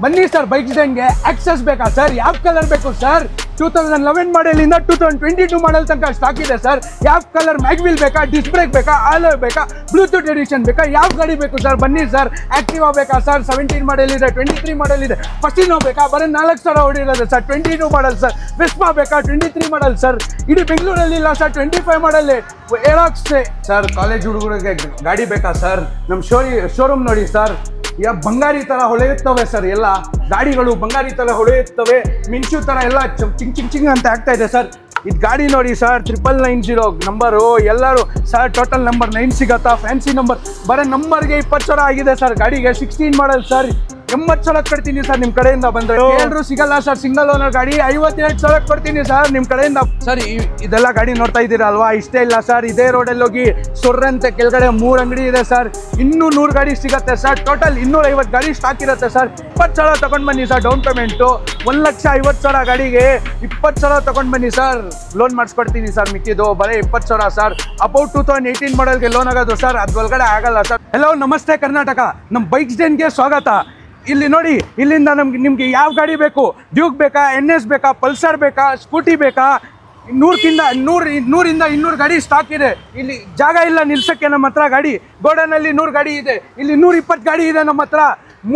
ಬನ್ನಿ sir bikes ಡೇಗೆ access ಬೇಕಾ ಸರ್? ಯಾವ ಕಲರ್ ಬೇಕು ಸರ್? 2011 ಮಾಡೆಲಿಂದ 2022 ಮಾಡೆಲ್ ತನಕ ಸ್ಟಾಕ್ ಇದೆ ಸರ್. ಯಾವ ಕಲರ್ ಮ್ಯಾಗ್ವಿಲ್ ಬೇಕಾ, ಡಿಸ್ಕ್ ಬ್ರೇಕ್ ಬೇಕಾ, ಆಲೋ ಬೇಕಾ, ಬ್ಲೂಟೂತ್ ಎಡಿಷನ್ ಬೇಕಾ, ಯಾವ ಗಾಡಿ ಬೇಕು ಸರ್? ಬನ್ನಿ ಸರ್. ಆಕ್ಟಿವಾ ಬೇಕಾ ಸರ್? 17 ಮಾಡೆಲ್ ಇದೆ, 23 ಮಾಡೆಲ್ ಇದೆ. ಫಸ್ಟಿನೋ ಬೇಕಾ? ಬರೀ 4,000 ಹೊಡಿರೋದು ಸರ್. 22 model sir. ವೆಸ್ಪಾ ಬೇಕಾ? 23 ಮಾಡೆಲ್ ಸರ್. ಇಡೀ ಬೆಂಗಳೂರಲ್ಲಿ ಇಲ್ಲ sir. 25 model Aerox sir. College ಹುಡುಗರಿಗೆ ಗಾಡಿ ಬೇಕಾ ಸರ್? ನಮ್ಮ ಶೋರೂಮ್ ನೋಡಿ ಸರ್. ಬಂಗಾರಿ ತರ ಹೊಳೆಯುತ್ತವೆ ಸರ್. ಎಲ್ಲ ಗಾಡಿಗಳು ಬಂಗಾರಿ ತರ ಹೊಳೆಯುತ್ತವೆ, ಮಿಂಚು ತರ ಎಲ್ಲ ಚಿಂಗ್ ಚಿಂಗ್ ಚಿಂಗ್ ಅಂತ ಆಗ್ತಾ ಇದೆ ಸರ್. ಇದು ಗಾಡಿ ನೋಡಿ ಸರ್, 9990 ನಂಬರು. ಎಲ್ಲರೂ ಸರ್ ಟೋಟಲ್ ನಂಬರ್ 9 ಸಿಗತ್ತಾ? Fancy number. ಬರೀ ನಂಬರ್ಗೆ 20,000 ಆಗಿದೆ ಸರ್. ಗಾಡಿಗೆ 16 ಮಾಡೆಲ್ ಸರ್. 80,000 ಕೊಡ್ತೀನಿ ಸರ್ ನಿಮ್ಮ ಕಡೆಯಿಂದ ಬಂದರೆ. ಎಲ್ಲರೂ ಸಿಗಲ್ಲ ಸರ್. ಸಿಂಗಲ್ ಓನರ್ ಗಾಡಿ 52,000 ಕೊಡ್ತೀನಿ ಸರ್ ನಿಮ್ಮ ಕಡೆಯಿಂದ. ಸರ್ ಇದೆಲ್ಲ ಗಾಡಿ ನೋಡ್ತಾ ಇದ್ದೀರಾ ಅಲ್ವಾ? ಇಷ್ಟೇ ಇಲ್ಲ ಸರ್. ಇದೇ ರೋಡಲ್ಲಿ ಹೋಗಿ ಸೊರ್ರಂತೆ ಕೆಳಗಡೆ 3 ಅಂಗಡಿ ಇದೆ ಸರ್. ಇನ್ನೂ 100 ಗಾಡಿ ಸಿಗುತ್ತೆ ಸರ್. ಟೋಟಲ್ 250 ಗಾಡಿ ಸ್ಟಾಕ್ ಇರುತ್ತೆ ಸರ್. 20,000 ತಗೊಂಡು ಬನ್ನಿ ಸರ್. ಡೌನ್ ಪೇಮೆಂಟು 1,50,000 ಗಾಡಿಗೆ 20,000 ತಗೊಂಡು ಬನ್ನಿ ಸರ್. ಲೋನ್ ಮಾಡಿಸ್ಕೊಡ್ತೀನಿ ಸರ್. ಮಿಕ್ಕಿದ್ದು ಬರೀ 20,000 ಸರ್. ಅಬೌಟ್ 2018 ಮಾಡೆಲ್ಗೆ ಲೋನ್ ಆಗೋದು ಸರ್. ಅದು ಒಳಗಡೆ ಆಗಲ್ಲ ಸರ್. ಹಲೋ ನಮಸ್ತೆ ಕರ್ನಾಟಕ. ನಮ್ಮ ಬೈಕ್ಸ್ ಡೇಗೆ ಸ್ವಾಗತ. ಇಲ್ಲಿ ನೋಡಿ, ಇಲ್ಲಿಂದ ನಿಮ್ಗೆ ಯಾವ ಗಾಡಿ ಬೇಕು? ಡ್ಯೂಕ್ ಬೇಕಾ, NS ಬೇಕಾ, ಪಲ್ಸರ್ ಬೇಕಾ, ಸ್ಕೂಟಿ ಬೇಕಾ? 100ರಿಂದ 200 ಗಾಡಿ ಸ್ಟಾಕ್ ಇದೆ. ಇಲ್ಲಿ ಜಾಗ ಇಲ್ಲ ನಿಲ್ಸಕ್ಕೆ ನಮ್ಮ ಹತ್ರ ಗಾಡಿ. ಗೋಡನಲ್ಲಿ 100 ಗಾಡಿ ಇದೆ. ಇಲ್ಲಿ 120 ಗಾಡಿ ಇದೆ ನಮ್ಮ ಹತ್ರ.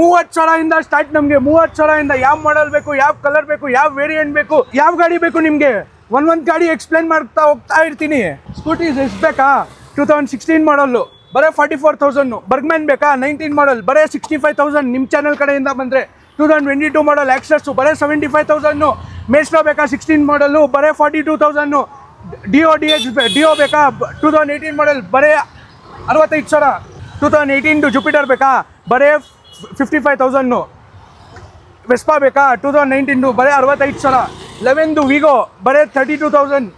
30,000 ಸ್ಟಾರ್ಟ್ ನಮಗೆ. 30,000 ಯಾವ ಮಾಡೆಲ್ ಬೇಕು, ಯಾವ ಕಲರ್ ಬೇಕು, ಯಾವ ವೇರಿಯಂಟ್ ಬೇಕು, ಯಾವ ಗಾಡಿ ಬೇಕು ನಿಮಗೆ ಒಂದೊಂದು ಗಾಡಿ ಎಕ್ಸ್ಪ್ಲೇನ್ ಮಾಡ್ತಾ ಹೋಗ್ತಾ ಇರ್ತೀನಿ. ಸ್ಕೂಟೀಸ್ ಎಷ್ಟು ಬೇಕಾ? 2016 ಮಾಡಲ್ಲು ಬರೀ 44,000. ಬರ್ಗ್ಮ್ಯಾನ್ ಬೇಕಾ? 19 ಮಾಡಲ್ ಬರೀ 65,000 ನಿಮ್ಮ ಚಾನಲ್ ಕಡೆಯಿಂದ ಬಂದರೆ. 2022 ಮಾಡಲ್ ಆಕ್ಸೆಸ್ಸು ಬರೀ 75,000. ಮೇಸ್ಟ್ರೋ ಬೇಕಾ? 16 ಮಾಡಲು ಬರೀ 42,000. ಡಿಯೋ ಬೇಕಾ? 2018 ಮಾಡಲ್ ಬರೀ 65,000. 2018 ಜುಪಿಟರ್ ಬೇಕಾ? ಬರೀ 55,000. ವೆಸ್ಪಾ ಬೇಕಾ? 2019 ಬರೀ 65,000. 11 ವಿಗೋ ಬರೀ 32,000.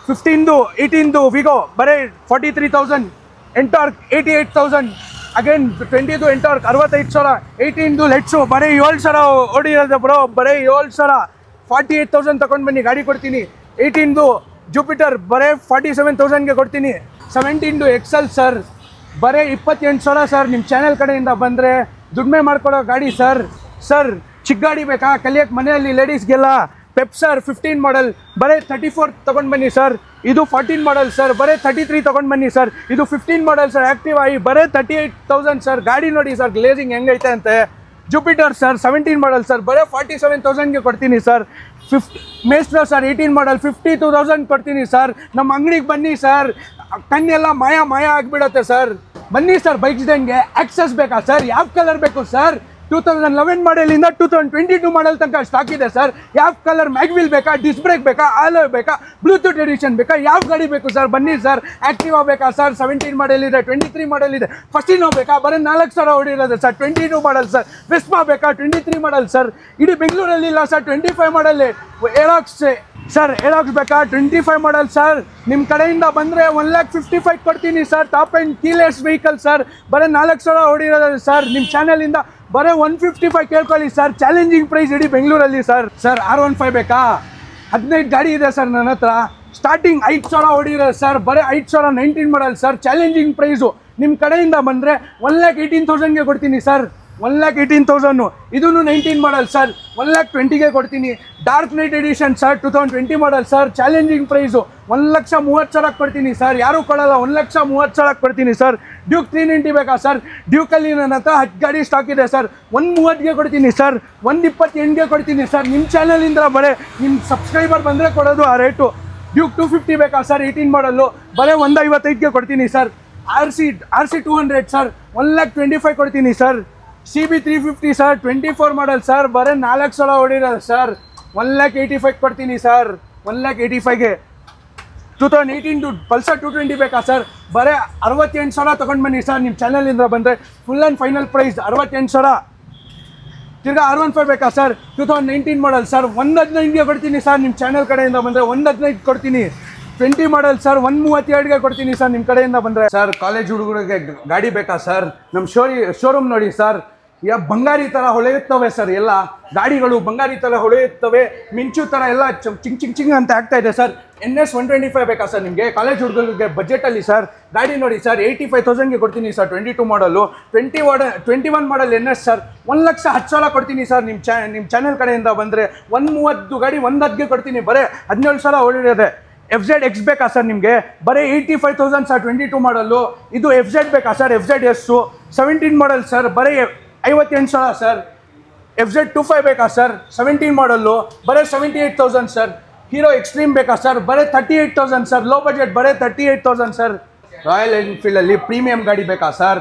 18 ವಿಗೋ ಬರೀ 43,000. ಎಂಟಾರ್ಕ್ 88,000. ಅಗೇನ್ 20 ಎಂಟಾರ್ಕ್ 65,000. 18 ಲೆಟ್ಸು ಬರೀ 7,000 ಓಡಿರೋದು ಬ್ರೋ. ಬರೀ 7,000. 48,000 ತಗೊಂಡು ಬನ್ನಿ, ಗಾಡಿ ಕೊಡ್ತೀನಿ. 18 ಜುಪಿಟರ್ ಬರೀ 47,000ಗೆ ಕೊಡ್ತೀನಿ. 17 ಎಕ್ಸೆಲ್ ಸರ್ ಬರೀ 28,000 ಸರ್. ನಿಮ್ಮ ಚಾನೆಲ್ ಕಡೆಯಿಂದ ಬಂದರೆ ದುಡಿಮೆ ಮಾಡ್ಕೊಡೋ ಗಾಡಿ ಸರ್. ಚಿಕ್ಕ ಗಾಡಿ ಬೇಕಾ ಕಲಿಯೋಕ್ಕೆ ಮನೆಯಲ್ಲಿ ಲೇಡೀಸ್ಗೆಲ್ಲ? ಪೆಪ್ಸರ್ 15 ಮಾಡಲ್ ಬರೀ 34 ತೊಗೊಂಡು ಬನ್ನಿ ಸರ್. ಇದು 14 ಮಾಡಲ್ ಸರ್. ಬರೀ 33 ತೊಗೊಂಡು ಬನ್ನಿ ಸರ್. ಇದು 15 ಮಾಡಲ್ ಸರ್. ಆ್ಯಕ್ಟಿವ್ ಆಗಿ ಬರೀ 38,000 ಸರ್. ಗಾಡಿ ನೋಡಿ ಸರ್ ಗ್ಲೇಸಿಂಗ್ ಹೆಂಗೈತೆ ಅಂತೆ. Jupiter sir 17 model sir. ಬರೀ 47,000ಗೆ ಕೊಡ್ತೀನಿ ಸರ್. ಮೇಸ್ಟ್ರೋ ಸರ್ 18 ಮಾಡಲ್ 52,000 ಕೊಡ್ತೀನಿ ಸರ್. ನಮ್ಮ ಅಂಗಡಿಗೆ ಬನ್ನಿ ಸರ್. ಕಣ್ಣೆಲ್ಲ ಮಾಯ ಆಗಿಬಿಡುತ್ತೆ ಸರ್. ಬನ್ನಿ ಸರ್ ಬೈಕ್ಸ್ ಡೇಗೆ ಆಕ್ಸೆಸ್ ಬೇಕಾ ಸರ್? ಯಾವ ಕಲರ್ ಬೇಕು ಸರ್? 2011 ಮಾಡೆಲಿಂದ 2022 ಮಾಡೆಲ್ ತನಕ ಸ್ಟಾಕ್ ಇದೆ ಸರ್. ಯಾವ ಕಲರ್ ಮ್ಯಾಗ್ವಿಲ್ ಬೇಕಾ, ಡಿಸ್ಕ್ ಬ್ರೇಕ್ ಬೇಕಾ, ಆಲೋ ಬೇಕಾ, ಬ್ಲೂಟೂತ್ ಎಡಿಷನ್ ಬೇಕಾ, ಯಾವ ಗಾಡಿ ಬೇಕು ಸರ್? ಬನ್ನಿ ಸರ್. ಆಕ್ಟಿವಾ ಬೇಕಾ ಸರ್? 17 ಮಾಡೆಲ್ ಇದೆ, 23 ಮಾಡೆಲ್ ಇದೆ. ಫಸ್ಟಿನೋ ಬೇಕಾ? ಬರೀ 4,000 ಹೊಡಿರೋದು ಸರ್. 22 model sir. ವೆಸ್ಪಾ ಬೇಕಾ? 23 ಮಾಡೆಲ್ ಸರ್. ಇಡೀ ಬೆಂಗಳೂರಲ್ಲಿ ಇಲ್ಲ sir. 25 model Aerox sir. Aerox ಬೇಕಾ? 25 ಮಾಡೆಲ್ ಸರ್. ನಿಮ್ಮ ಕಡೆಯಿಂದ ಬಂದರೆ 1,55,000 ಕೊಡ್ತೀನಿ sir. Top and keyless vehicle sir. ಬರೀ 4,000 ಹೊಡಿರೋದು ಸರ್. ನಿಮ್ಮ ಚಾನಲಿಂದ ಬರೀ 155 ಕೇಳ್ಕೊಳ್ಳಿ ಸರ್. ಚಾಲೆಂಜಿಂಗ್ ಪ್ರೈಸ್ ಇಡೀ ಬೆಂಗಳೂರಲ್ಲಿ ಸರ್. R15 ಬೇಕಾ? 15 ಗಾಡಿ ಇದೆ ಸರ್ ನನ್ನ ಹತ್ರ. ಸ್ಟಾರ್ಟಿಂಗ್ 5,000 ಹೊಡಿರೋದು ಸರ್. ಬರೀ 5,000 19 ಮಾಡಲ್ ಸರ್. Challenging price. ನಿಮ್ಮ ಕಡೆಯಿಂದ ಬಂದರೆ 1,18,000ಗೆ ಕೊಡ್ತೀನಿ ಸರ್. 1,18,000. ಇದೂ 19 ಮಾಡಲ್ ಸರ್. 1,20,000ಗೆ ಕೊಡ್ತೀನಿ. Dark Knight edition sir. 2020 model sir. Challenging price 1,30,000 ಕೊಡ್ತೀನಿ ಸರ್. ಯಾರೂ ಕೊಡಲ್ಲ. 1,30,000 ಕೊಡ್ತೀನಿ ಸರ್. ಡ್ಯೂಕ್ 390 ಬೇಕಾ ಸರ್? ಡ್ಯೂಕಲ್ಲಿ ನನ್ನ ಹತ್ರ 10 ಗಾಡಿ ಸ್ಟಾಕ್ ಇದೆ ಸರ್. 1,30,000ಗೆ ಕೊಡ್ತೀನಿ ಸರ್. 1,28,000ಗೆ ಕೊಡ್ತೀನಿ ಸರ್. ನಿಮ್ಮ ಚಾನಲಿಂದ ಬರೀ ನಿಮ್ಮ ಸಬ್ಸ್ಕ್ರೈಬರ್ ಬಂದರೆ ಕೊಡೋದು ಆ ರೇಟು. ಡ್ಯೂಕ್ 250 ಬೇಕಾ ಸರ್? 18 ಮಾಡಲ್ಲು ಬರೀ 1,55,000ಗೆ ಕೊಡ್ತೀನಿ ಸರ್. RC 200 sir. 1,25,000 ಕೊಡ್ತೀನಿ sir. CB 350 sir. 24 model sir. ಬರೀ 4,000 ಹೊಡಿರೋದು ಸರ್. 1,85,000 ಕೊಡ್ತೀನಿ ಸರ್. 1,85,000ಗೆ. 2018 ಪಲ್ಸರ್ 220 ಬೇಕಾ ಸರ್? ಬರೀ 68,000 ತೊಗೊಂಡು ಬನ್ನಿ ಸರ್. ನಿಮ್ಮ ಚಾನಲಿಂದ ಬಂದರೆ ಫುಲ್ ಆ್ಯಂಡ್ ಫೈನಲ್ ಪ್ರೈಸ್ 68,000. ತಿರ್ಗಾ R15 ಬೇಕಾ ಸರ್? 2019 model sir. 1,15,000ಗೆ ಕೊಡ್ತೀನಿ ಸರ್. ನಿಮ್ಮ ಚಾನಲ್ ಕಡೆಯಿಂದ ಬಂದರೆ 1,15,000 ಕೊಡ್ತೀನಿ. 20 ಮಾಡಲ್ ಸರ್. 1,32,000ಗೆ ಕೊಡ್ತೀನಿ ಸರ್ ನಿಮ್ಮ ಕಡೆಯಿಂದ ಬಂದರೆ. ಸರ್ ಕಾಲೇಜ್ ಹುಡುಗರಿಗೆ ಗಾಡಿ ಬೇಕಾ ಸರ್? ನಮ್ಮ ಶೋರೂಮ್ ನೋಡಿ ಸರ್. ಬಂಗಾರಿ ಥರ ಹೊಳೆಯುತ್ತವೆ ಸರ್. ಎಲ್ಲ ಗಾಡಿಗಳು ಬಂಗಾರಿ ಥರ ಹೊಳೆಯುತ್ತವೆ, ಮಿಂಚು ಥರ ಎಲ್ಲ ಚಿಂಗ್ ಚಿಂಗ್ ಚಿಂಗ್ ಅಂತ ಆಗ್ತಾ ಇದೆ ಸರ್. NS 125 ಬೇಕಾ ಸರ್ ನಿಮಗೆ? ಕಾಲೇಜ್ ಹುಡುಗರಿಗೆ ಬಜೆಟಲ್ಲಿ ಸರ್. ಗಾಡಿ ನೋಡಿ ಸರ್ 85,000ಗೆ ಕೊಡ್ತೀನಿ ಸರ್ 22 ಮಾಡಲು 21 ಮಾಡಲ್ NS ಸರ್ 1,10,000 ಕೊಡ್ತೀನಿ ಸರ್ ನಿಮ್ಮ ಚಾನೆಲ್ ಕಡೆಯಿಂದ ಬಂದರೆ 130 ಗಾಡಿ 110ಗೆ ಕೊಡ್ತೀನಿ ಬರೀ 17,000 ಓಡಿರೋದೆ FZ X ಬೇಕಾ ಸರ್ ನಿಮಗೆ ಬರೀ 85,000 ಸರ್ 22 ಮಾಡಲು ಇದು FZ ಬೇಕಾ ಸರ್ FZS 17 ಮಾಡಲ್ ಸರ್ ಬರೀ 58,000 ಸರ್ FZ 25 ಬೇಕಾ ಸರ್ 17 ಮಾಡಲ್ಲು ಬರೀ 78,000 ಸರ್ ಹೀರೋ ಎಕ್ಸ್ಟ್ರೀಮ್ ಬೇಕಾ ಸರ್ ಬರೀ 38,000 ಸರ್ ಲೋ ಬಜೆಟ್ ಬರೀ 38,000 ಸರ್ ರಾಯಲ್ ಎನ್ಫೀಲ್ಡಲ್ಲಿ ಪ್ರೀಮಿಯಂ ಗಾಡಿ ಬೇಕಾ ಸರ್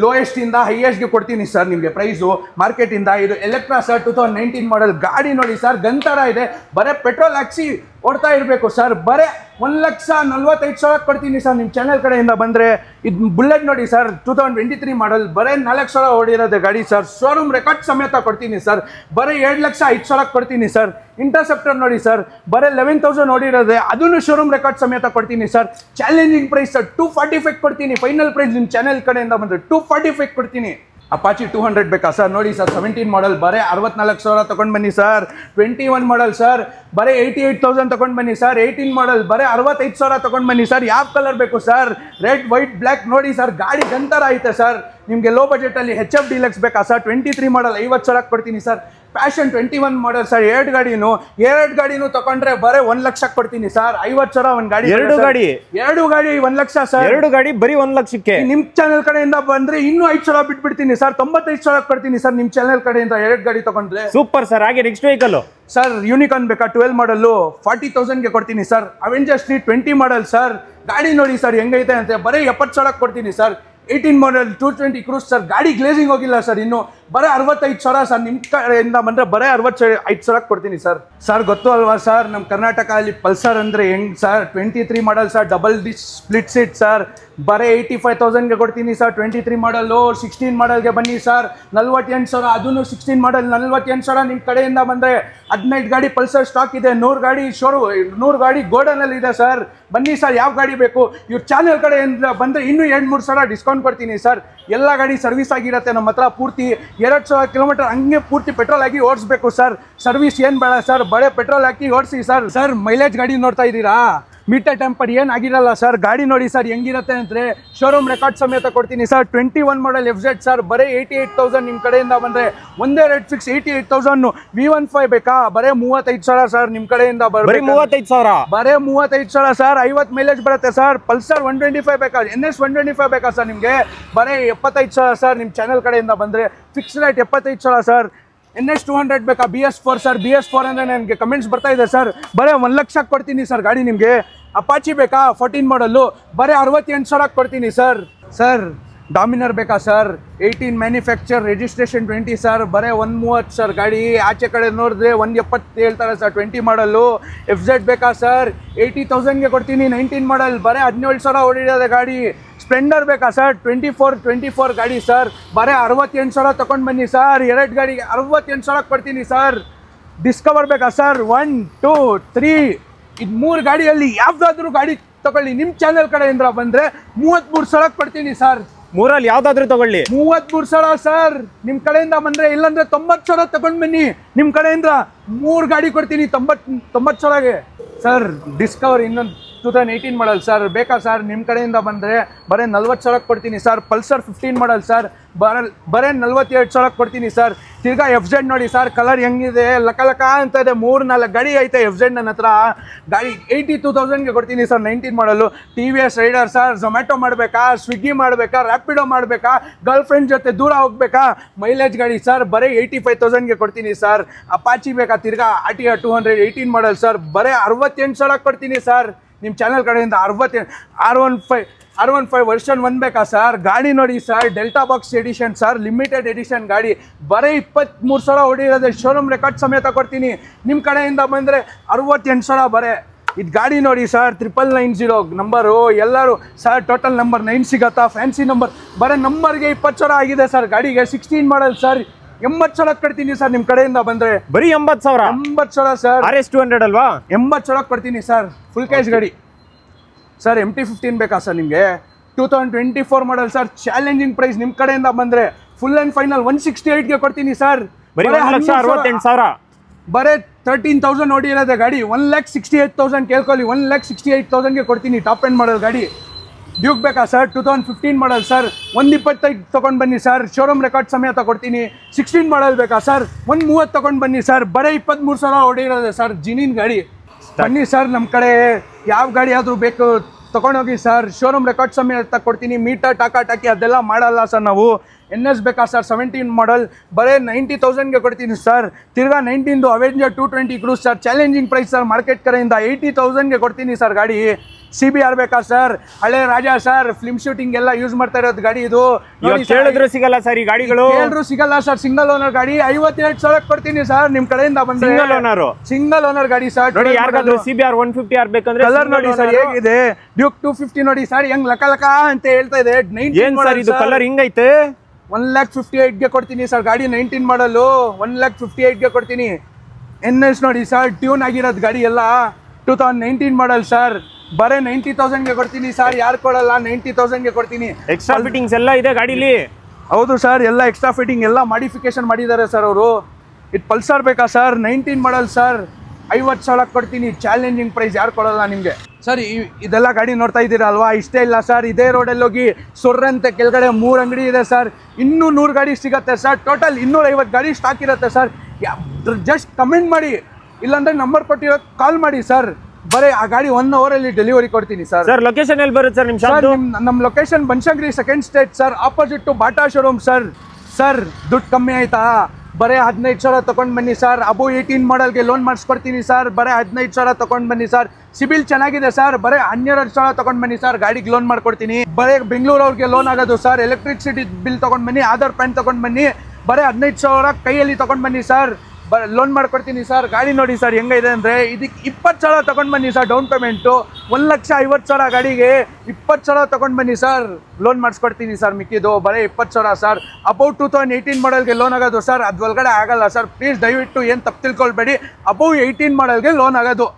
ಲೋಯೆಸ್ಟಿಂದ ಹೈಯೆಸ್ಟ್ಗೆ ಕೊಡ್ತೀನಿ ಸರ್ ನಿಮಗೆ ಪ್ರೈಸು ಮಾರ್ಕೆಟಿಂದ ಇದು ಎಲೆಕ್ಟ್ರಾ ಸರ್ 2019 ಮಾಡಲ್ ಗಾಡಿ ನೋಡಿ ಸರ್ ಗಂತರ ಇದೆ ಬರೀ ಪೆಟ್ರೋಲ್ ಹಾಕ್ಸಿ ಓಡ್ತಾ ಇರಬೇಕು ಸರ್ ಬರೀ 1,45,000 ಕೊಡ್ತೀನಿ ಸರ್ ನಿಮ್ಮ ಚಾನೆಲ್ ಕಡೆಯಿಂದ ಬಂದರೆ ಇದು ಬುಲೆಟ್ ನೋಡಿ ಸರ್ 2023 ಮಾಡಲ್ ಬರೀ 4,00,000 ಓಡಿರೋದೆ ಗಾಡಿ ಸರ್ ಶೋರೂಮ್ ರೆಕಾರ್ಡ್ ಸಮೇತ ಕೊಡ್ತೀನಿ ಸರ್ ಬರೀ 7,05,000 ಕೊಡ್ತೀನಿ ಸರ್ ಇಂಟರ್ಸೆಪ್ಟರ್ ನೋಡಿ ಸರ್ ಬರೀ 11,000 ಓಡಿರೋದೆ ಅದನ್ನು ಶೋರೂಮ್ ರೆಕಾರ್ಡ್ ಸಮೇತ ಕೊಡ್ತೀನಿ ಸರ್ ಚಾಲೆಂಜಿಂಗ್ ಪ್ರೈಸ್ ಸರ್ 245 ಕೊಡ್ತೀನಿ ಫೈನಲ್ ಪ್ರೈಸ್ ನಿಮ್ಮ ಚಾನೆಲ್ ಕಡೆಯಿಂದ ಬಂದರೆ 245 ಕೊಡ್ತೀನಿ ಅಪಾಚಿ 200 ಬೇಕಾ ಸರ್ ನೋಡಿ ಸರ್ 17 ಮಾಡಲ್ ಬರೀ 64,000 ತೊಗೊಂಡು ಬನ್ನಿ ಸರ್ 21 ಮಾಡಲ್ ಸರ್ ಬರೀ 88,000 ತೊಗೊಂಡು ಬನ್ನಿ ಸರ್ 18 ಮಾಡಲ್ ಬರೀ 65,000 ತೊಗೊಂಡು ಬನ್ನಿ ಸರ್ ಯಾವ ಕಲರ್ ಬೇಕು ಸರ್ ರೆಡ್ ವೈಟ್ ಬ್ಲ್ಯಾಕ್ ನೋಡಿ ಸರ್ ಗಾಡಿ ಗಂತರ ಐತೆ ಸರ್ ನಿಮಗೆ ಲೋ ಬಜೆಟಲ್ಲಿ HF ಡಿಲಕ್ಸ್ ಬೇಕಾ ಸರ್ 23 ಮಾಡಲ್ 50,000 ಕೊಡ್ತೀನಿ ಸರ್ ಪ್ಯಾಷನ್ 21 ಮಾಡಲ್ ಸರ್ ಎರಡು ಗಾಡಿನೂ ತಗೊಂಡ್ರೆ ಬರೀ 1,00,000 ಕೊಡ್ತೀನಿ ಸರ್ 50,000 ಒಂದು ಗಾಡಿ ಎರಡು ಗಾಡಿ 1,00,000 ಸರ್ ಎರಡು ಗಾಡಿ ಬರೀ 1,00,000ಕ್ಕೆ ನಿಮ್ಮ ಚಾನೆಲ್ ಕಡೆಯಿಂದ ಬಂದ್ರೆ ಇನ್ನೂ 5,000 ಬಿಟ್ಬಿಡ್ತೀನಿ ಸರ್ 95,000 ಕೊಡ್ತೀನಿ ಸರ್ ನಿಮ್ಮ ಚಾನೆಲ್ ಕಡೆಯಿಂದ ಎರಡು ಗಾಡಿ ತಗೊಂಡ್ರೆ ಸೂಪರ್ ಸರ್ ಹಾಗೆ ನೆಕ್ಸ್ಟ್ ವೆಹಿಕಲ್ ಸರ್ ಯೂನಿಕಾರ್ನ್ ಬೇಕಾ 12 ಮಾಡಲ್ಲು 40,000ಗೆ ಕೊಡ್ತೀನಿ sir Avenger street 20 model sir ಗಾಡಿ ನೋಡಿ ಸರ್ ಹೆಂಗೈತೆ ಅಂತ ಬರೀ 70,000 ಕೊಡ್ತೀನಿ ಸರ್ 18 ಮಾಡಲ್ 220 ಕ್ರೂಸ್ ಸರ್ ಗಾಡಿ ಗ್ಲೇಸಿಂಗ್ ಹೋಗಿಲ್ಲ ಸರ್ ಇನ್ನು ಬರೀ 65,000 ಸರ್ ನಿಮ್ಮ ಕಡೆಯಿಂದ ಬಂದರೆ ಬರೀ 65,000 ಕೊಡ್ತೀನಿ ಸರ್ ಗೊತ್ತು ಅಲ್ವಾ ಸರ್ ನಮ್ಮ ಕರ್ನಾಟಕದಲ್ಲಿ ಪಲ್ಸರ್ ಅಂದರೆ ಹೆಂಗೆ sir 23 model sir double dish split seat sir ಬರೀ 85,000ಗೆ ಕೊಡ್ತೀನಿ ಸರ್ 23 ಮಾಡಲ್ಲು 16 ಮಾಡಲ್ಗೆ ಬನ್ನಿ ಸರ್ 48,000 ಅದನ್ನು 16 ಮಾಡಲ್ 48,000 ನಿಮ್ಮ ಕಡೆಯಿಂದ ಬಂದರೆ 15 ಗಾಡಿ ಪಲ್ಸರ್ ಸ್ಟಾಕ್ ಇದೆ 100 ಗಾಡಿ ಗೋಡನಲ್ಲಿ ಇದೆ ಸರ್ ಬನ್ನಿ ಸರ್ ಯಾವ ಗಾಡಿ ಬೇಕು ಇವ್ರ ಚಾನೆಲ್ ಕಡೆಯಿಂದ ಬಂದರೆ ಇನ್ನೂ 2-3,000 ಡಿಸ್ಕೌಂಟ್ ಕೊಡ್ತೀನಿ ಸರ್ ಎಲ್ಲ ಗಾಡಿ ಸರ್ವಿಸ್ ಆಗಿರುತ್ತೆ ನಮ್ಮ ಹತ್ರ ಪೂರ್ತಿ 2,000 ಕಿಲೋಮೀಟರ್ ಹಂಗೆ ಪೂರ್ತಿ ಪೆಟ್ರೋಲ್ ಹಾಕಿ ಓಡಿಸ್ಬೇಕು ಸರ್ ಸರ್ವಿಸ್ ಏನು ಬೇಡ ಸರ್ ಬರೀ ಪೆಟ್ರೋಲ್ ಹಾಕಿ ಓಡಿಸಿ ಸರ್ ಮೈಲೇಜ್ ಗಾಡಿ ನೋಡ್ತಾ ಇದ್ದೀರಾ ಮೀಟರ್ ಟೆಂಪರ್ ಏನಾಗಿರಲ್ಲ ಸರ್ ಗಾಡಿ ನೋಡಿ ಸರ್ ಹೆಂಗಿರುತ್ತೆ ಅಂದರೆ ಶೋರೂಮ್ ರೆಕಾರ್ಡ್ ಸಮೇತ ಕೊಡ್ತೀನಿ ಸರ್ 21 ಮಾಡಲ್ FZ ಸರ್ ಬರೀ 88,000 ನಿಮ್ಮ ಕಡೆಯಿಂದ ಬಂದರೆ ಒಂದೇ ರೇಟ್ ಫಿಕ್ಸ್ 88,000 V15 ಬೇಕಾ ಬರೀ 35,000 ಸರ್ ನಿಮ್ಮ ಕಡೆಯಿಂದ ಬರೀ 35,000 ಸರ್ 50 ಮೈಲೇಜ್ ಬರುತ್ತೆ ಸರ್ ಪಲ್ಸರ್ 125 ಬೇಕಾ NS 125 ಬೇಕಾ ಸರ್ ನಿಮಗೆ ಬರೀ 75,000 ಸರ್ ನಿಮ್ಮ ಚಾನೆಲ್ ಕಡೆಯಿಂದ ಬಂದರೆ ಫಿಕ್ಸ್ ರೇಟ್ 75,000 ಸರ್ NS 200 ಬೇಕಾ BS4 ಸರ್ BS4 ಅಂದರೆ ನನಗೆ ಕಮೆಂಟ್ಸ್ ಬರ್ತಾ ಇದೆ ಸರ್ ಬರೀ 1,00,000 ಕೊಡ್ತೀನಿ ಸರ್ ಗಾಡಿ ನಿಮಗೆ ಅಪಾಚಿ ಬೇಕಾ 14 ಮಾಡಲ್ಲು ಬರೀ 68,000 ಕೊಡ್ತೀನಿ ಸರ್ ಡಾಮಿನರ್ ಬೇಕಾ ಸರ್ 18 ಮ್ಯಾನುಫ್ಯಾಕ್ಚರ್ ರಿಜಿಸ್ಟ್ರೇಷನ್ 20 ಸರ್ ಬರೀ 130 ಸರ್ ಗಾಡಿ ಆಚೆ ಕಡೆ ನೋಡಿದ್ರೆ 170 ಹೇಳ್ತಾರೆ ಸರ್ 20 ಮಾಡಲ್ಲು FZ ಬೇಕಾ ಸರ್ 80,000ಗೆ ಕೊಡ್ತೀನಿ 19 ಮಾಡಲ್ ಬರೀ 17,000 ಓಡಿರೋದೆ ಗಾಡಿ ಸ್ಪ್ಲೆಂಡರ್ ಬೇಕಾ ಸರ್ 24 ಗಾಡಿ ಸರ್ ಬರೀ 68,000 ತೊಗೊಂಡು ಬನ್ನಿ ಸರ್ ಎರಡು ಗಾಡಿಗೆ 68,000 ಕೊಡ್ತೀನಿ ಸರ್ ಡಿಸ್ಕವರ್ ಬೇಕಾ ಸರ್ 1 2 3 ಇದು 3 ಗಾಡಿಯಲ್ಲಿ ಯಾವುದಾದ್ರೂ ಗಾಡಿ ತಗೊಳ್ಳಿ ನಿಮ್ಮ ಚಾನೆಲ್ ಕಡೆಯಿಂದ ಬಂದರೆ 33,000 ಕೊಡ್ತೀನಿ ಸರ್ ಮೂರಲ್ಲಿ ಯಾವುದಾದ್ರೂ ತಗೊಳ್ಳಿ 33,000 ಸರ್ ನಿಮ್ಮ ಕಡೆಯಿಂದ ಬಂದರೆ ಇಲ್ಲಾಂದರೆ 90,000 ತಗೊಂಡು ಬನ್ನಿ ನಿಮ್ಮ ಕಡೆಯಿಂದ 3 ಗಾಡಿ ಕೊಡ್ತೀನಿ 90,000ಗೆ ಸರ್ ಡಿಸ್ಕವರ್ ಇನ್ನೊಂದು 2018 ಮಾಡಲ್ ಸರ್ ಬೇಕಾ ಸರ್ ನಿಮ್ಮ ಕಡೆಯಿಂದ ಬಂದರೆ ಬರೀ 40,000 ಕೊಡ್ತೀನಿ ಸರ್ ಪಲ್ಸರ್ 15 ಮಾಡಲ್ ಸರ್ ಬರೀ 42,000 ಕೊಡ್ತೀನಿ ಸರ್ ತಿರ್ಗಾ FZ ನೋಡಿ ಸರ್ ಕಲರ್ ಹೆಂಗಿದೆ ಲಕ ಅಂತ ಇದೆ 3-4 ಗಾಡಿ ಐತೆ FZ ನನ್ನ ಹತ್ರ ಗಾಡಿ 82,000ಗೆ ಕೊಡ್ತೀನಿ ಸರ್ 19 ಮಾಡಲು TVS ರೈಡರ್ ಸರ್ ಝೊಮ್ಯಾಟೊ ಮಾಡಬೇಕಾ ಸ್ವಿಗ್ಗಿ ಮಾಡಬೇಕಾ ರ್ಯಾಪಿಡೋ ಮಾಡಬೇಕಾ ಗರ್ಲ್ ಫ್ರೆಂಡ್ ಜೊತೆ ದೂರ ಹೋಗ್ಬೇಕಾ ಮೈಲೇಜ್ ಗಾಡಿ ಸರ್ ಬರೀ 85,000ಗೆ ಕೊಡ್ತೀನಿ ಸರ್ ಅಪಾಚಿ ಬೇಕಾ ತಿರ್ಗಾ RTR 200 18 ಮಾಡಲ್ ಸರ್ ಬರೀ 68,000 ಕೊಡ್ತೀನಿ ಸರ್ ನಿಮ್ಮ ಚಾನಲ್ ಕಡೆಯಿಂದ 68 R15 ವರ್ಷನ್ 1 ಬೇಕಾ ಸರ್ ಗಾಡಿ ನೋಡಿ sir delta box edition sir limited edition ಗಾಡಿ ಬರೀ 23,000 ಹೊಡಿರೋದೆ ಶೋರೂಮ್ ರೆಕಾರ್ಡ್ ಸಮೇತ ಕೊಡ್ತೀನಿ ನಿಮ್ಮ ಕಡೆಯಿಂದ ಬಂದರೆ 68,000 ಬರೀ ಇದು ಗಾಡಿ ನೋಡಿ ಸರ್ 990 ನಂಬರು ಎಲ್ಲರೂ ಸರ್ ಟೋಟಲ್ ನಂಬರ್ 9 ಸಿಗತ್ತಾ ಫ್ಯಾನ್ಸಿ ನಂಬರ್ ಬರೀ ನಂಬರ್ಗೆ 20,000 ಆಗಿದೆ ಸರ್ ಗಾಡಿಗೆ 16 ಮಾಡಲ್ ಸರ್ 80,000 ಕೊಡ್ತೀನಿ ಸರ್ ನಿಮ್ಮ ಕಡೆಯಿಂದ ಬಂದರೆ ಬರೀ 80,000 ಸರ್ RS 200 ಅಲ್ವಾ 80,000 ಕೊಡ್ತೀನಿ ಸರ್ ಫುಲ್ ಕ್ಯಾಶ್ ಗಾಡಿ ಸರ್ MT15 ಬೇಕಾ ಸರ್ ನಿಮಗೆ 2024 ಮಾಡಲ್ ಸರ್ ಚಾಲೆಂಜಿಂಗ್ ಪ್ರೈಸ್ ನಿಮ್ಮ ಕಡೆಯಿಂದ ಬಂದರೆ ಫುಲ್ ಆ್ಯಂಡ್ ಫೈನಲ್ 168ಗೆ ಕೊಡ್ತೀನಿ ಸರ್ ಬರೀ 1,68,000 ಬರೀ 13,000 ನೋಡಿರೋದೆ ಗಾಡಿ 1,68,000 ಕೇಳ್ಕೊಳ್ಳಿ 1,68,000ಗೆ ಕೊಡ್ತೀನಿ ಟಾಪ್ ಎಂಡ್ ಮಾಡಲ್ ಗಾಡಿ ಡ್ಯೂಕ್ ಬೇಕಾ ಸರ್ 2015 ಮಾಡಲ್ ಸರ್ 125 ತೊಗೊಂಡು ಬನ್ನಿ ಸರ್, ಶೋರೂಮ್ ರೆಕಾರ್ಡ್ ಸಮೇತ ಕೊಡ್ತೀನಿ. 16 ಮಾಡಲ್ ಬೇಕಾ ಸರ್ 130 ತೊಗೊಂಡು ಬನ್ನಿ ಸರ್, ಬರೀ 23,000 ಹೊಡಿರೋದೆ ಸರ್ ಜಿನಿನ್ ಗಾಡಿ. ಬನ್ನಿ ಸರ್ ನಮ್ಮ ಕಡೆ ಯಾವ ಗಾಡಿ ಆದರೂ ಬೇಕು ತೊಗೊಂಡೋಗಿ ಸರ್, ಶೋರೂಮ್ ರೆಕಾರ್ಡ್ ಸಮೇತ ಕೊಡ್ತೀನಿ. ಮೀಟರ್ ಟಾಕಿ ಅದೆಲ್ಲ ಮಾಡಲ್ಲ ಸರ್ ನಾವು. NS ಬೇಕಾ ಸರ್ 17 ಮಾಡಲ್ ಬರೀ 90,000ಗೆ ಕೊಡ್ತೀನಿ ಸರ್. ತಿರ್ಗಾ 19ದು Avenger 220 cruise sir, challenging price sir, market ಕಡೆಯಿಂದ 80,000ಗೆ ಕೊಡ್ತೀನಿ ಸರ್ ಗಾಡಿ. CBR ಬೇಕಾ ಸರ್, ಹಳೆ ರಾಜಾ ಸರ್, ಫಿಲ್ಮ್ ಶೂಟಿಂಗ್ ಎಲ್ಲ ಯೂಸ್ ಮಾಡ್ತಾ ಇರೋದು ಗಾಡಿ ಇದು. ಕೇಳಿದ್ರು ಸಿಗಲ್ಲ ಸರ್ ಈ ಗಾಡಿಗಳು, ಕೇಳಿದ್ರು ಸಿಗಲ್ಲ ಸರ್. ಸಿಂಗಲ್ ಓನರ್ ಗಾಡಿ 52,000 ಕೊಡ್ತೀನಿ ಸರ್ ನಿಮ್ ಕಡೆಯಿಂದ ಬಂದ್ರೆ. ಸಿಂಗಲ್ ಓನರ್ ಗಾಡಿ ಸರ್. ನೋಡಿ ಯಾರಿಗಾದ್ರೂ CBR 150R ಬೇಕಂದ್ರೆ ಕಲರ್ ನೋಡಿ ಸರ್ ಹೇಗಿದೆ, ಡ್ಯೂಕ್ 250 ನೋಡಿ ಸರ್ ಹೆಂಗ್ ಲಕ ಅಂತ ಹೇಳ್ತಾ ಇದೆ. ಏನ್ ಸರ್ ಇದು ಕಲರ್ ಹಿಂಗೈತೆ? 1,58,000ಗೆ ಕೊಡ್ತೀನಿ ಸರ್ ಗಾಡಿ. 19 ಮಾಡಲು 1,58,000ಗೆ ಕೊಡ್ತೀನಿ. NS ನೋಡಿ ಸರ್, ಟ್ಯೂನ್ ಆಗಿರೋದು ಗಾಡಿ ಎಲ್ಲ 2019 ಮಾಡಲ್ ಸರ್, ಬರೇ 90,000ಗೆ ಕೊಡ್ತೀನಿ ಸರ್. ಯಾರು ಕೊಡಲ್ಲ, 90,000ಗೆ ಕೊಡ್ತೀನಿ. ಎಕ್ಸ್ಟ್ರಾ ಫಿಟ್ಟಿಂಗ್ಸ್ ಎಲ್ಲ ಇದೆ ಗಾಡಿಲಿ. ಹೌದು ಸರ್, ಎಲ್ಲ ಎಕ್ಸ್ಟ್ರಾ ಫಿಟ್ಟಿಂಗ್ ಎಲ್ಲ ಮಾಡಿಫಿಕೇಶನ್ ಮಾಡಿದ್ದಾರೆ ಸರ್ ಅವರು. ಇದು ಪಲ್ಸರ್ ಬೇಕಾ ಸರ್ 19 ಮಾಡಲ್ ಸರ್, 50,000 ಕೊಡ್ತೀನಿ. ಚಾಲೆಂಜಿಂಗ್ ಪ್ರೈಸ್, ಯಾರು ಕೊಡಲ್ಲ ನಿಮಗೆ ಸರ್. ಇದೆಲ್ಲ ಗಾಡಿ ನೋಡ್ತಾ ಇದ್ದೀರಾ ಅಲ್ವಾ, ಇಷ್ಟೇ ಇಲ್ಲ ಸರ್. ಇದೇ ರೋಡಲ್ಲಿ ಹೋಗಿ ಸೊರ್ರಂತೆ ಕೆಳಗಡೆ 3 ಅಂಗಡಿ ಇದೆ ಸರ್. ಇನ್ನೂ 100 ಗಾಡಿ ಸಿಗುತ್ತೆ ಸರ್. ಟೋಟಲ್ 250 ಗಾಡಿ ಸ್ಟಾಕ್ ಇರುತ್ತೆ ಸರ್. ಜಸ್ಟ್ ಕಮೆಂಟ್ ಮಾಡಿ, ಇಲ್ಲಾಂದ್ರೆ ನಂಬರ್ ಕೊಟ್ಟಿರೋ ಕಾಲ್ ಮಾಡಿ ಸರ್. ಬರೀ ಆ ಗಾಡಿ 1 ಅವರಲ್ಲಿ ಡೆಲಿವರಿ ಕೊಡ್ತೀನಿ ಸರ್. ಸರ್ ಲೊಕೇಶನ್ ಎಲ್ಲಿ ಬರುತ್ತೆ ಸರ್ ನಿಮ್ಮ ಶಾಪ್? ನಮ್ಮ location Banashankari 2nd stage sir, opposite to Bata showroom sir. Sir ದುಡ್ಡು ಕಮ್ಮಿ ಆಯ್ತಾ? ಬರೀ 15,000 ತೊಗೊಂಡು ಬನ್ನಿ ಸರ್. ಅಬೋ 18 ಮಾಡಲ್ಗೆ ಲೋನ್ ಮಾಡಿಸ್ಕೊಡ್ತೀನಿ ಸರ್. ಬರೀ 15,000 ತೊಗೊಂಡು ಬನ್ನಿ ಸರ್. ಸಿಬಿಲ್ ಚೆನ್ನಾಗಿದೆ ಸರ್. ಬರೀ 12,000 ತೊಗೊಂಡು ಬನ್ನಿ ಸರ್, ಗಾಡಿಗೆ ಲೋನ್ ಮಾಡ್ಕೊಡ್ತೀನಿ. ಬರೀ ಬೆಂಗಳೂರು ಅವ್ರಿಗೆ ಲೋನ್ ಆಗೋದು ಸರ್. ಎಲೆಕ್ಟ್ರಿಸಿಟಿ ಬಿಲ್ ತೊಗೊಂಡು ಬನ್ನಿ, ಆಧಾರ್ ಪ್ಯಾನ್ ತೊಗೊಂಡು ಬನ್ನಿ. ಬರೀ 15,000 ಕೈಯಲ್ಲಿ ತೊಗೊಂಡು ಬನ್ನಿ ಸರ್, ಲೋನ್ ಮಾಡ್ಕೊಡ್ತೀನಿ ಸರ್. ಗಾಡಿ ನೋಡಿ ಸರ್ ಹೆಂಗಿದೆ ಅಂದರೆ, ಇದಕ್ಕೆ 20,000 ತೊಗೊಂಡು ಬನ್ನಿ ಸರ್ ಡೌನ್ ಪೇಮೆಂಟು. 1,50,000 ಗಾಡಿಗೆ 20,000 ತೊಗೊಂಡು ಬನ್ನಿ ಸರ್, ಲೋನ್ ಮಾಡಿಸ್ಕೊಡ್ತೀನಿ ಸರ್. ಮಿಕ್ಕಿದ್ದು ಬರೀ 20,000 ಸರ್. ಅಬೌವ್ 2018 ಮಾಡಲ್ಗೆ ಲೋನ್ ಆಗೋದು ಸರ್, ಅದು ಒಳಗಡೆ ಆಗಲ್ಲ ಸರ್. ಪ್ಲೀಸ್ ದಯವಿಟ್ಟು ಏನು ತಪ್ಪು ತಿಳ್ಕೊಳ್ಬೇಡಿ. ಅಬೌವ್ 18 ಮಾಡಲ್ಗೆ ಲೋನ್ ಆಗೋದು.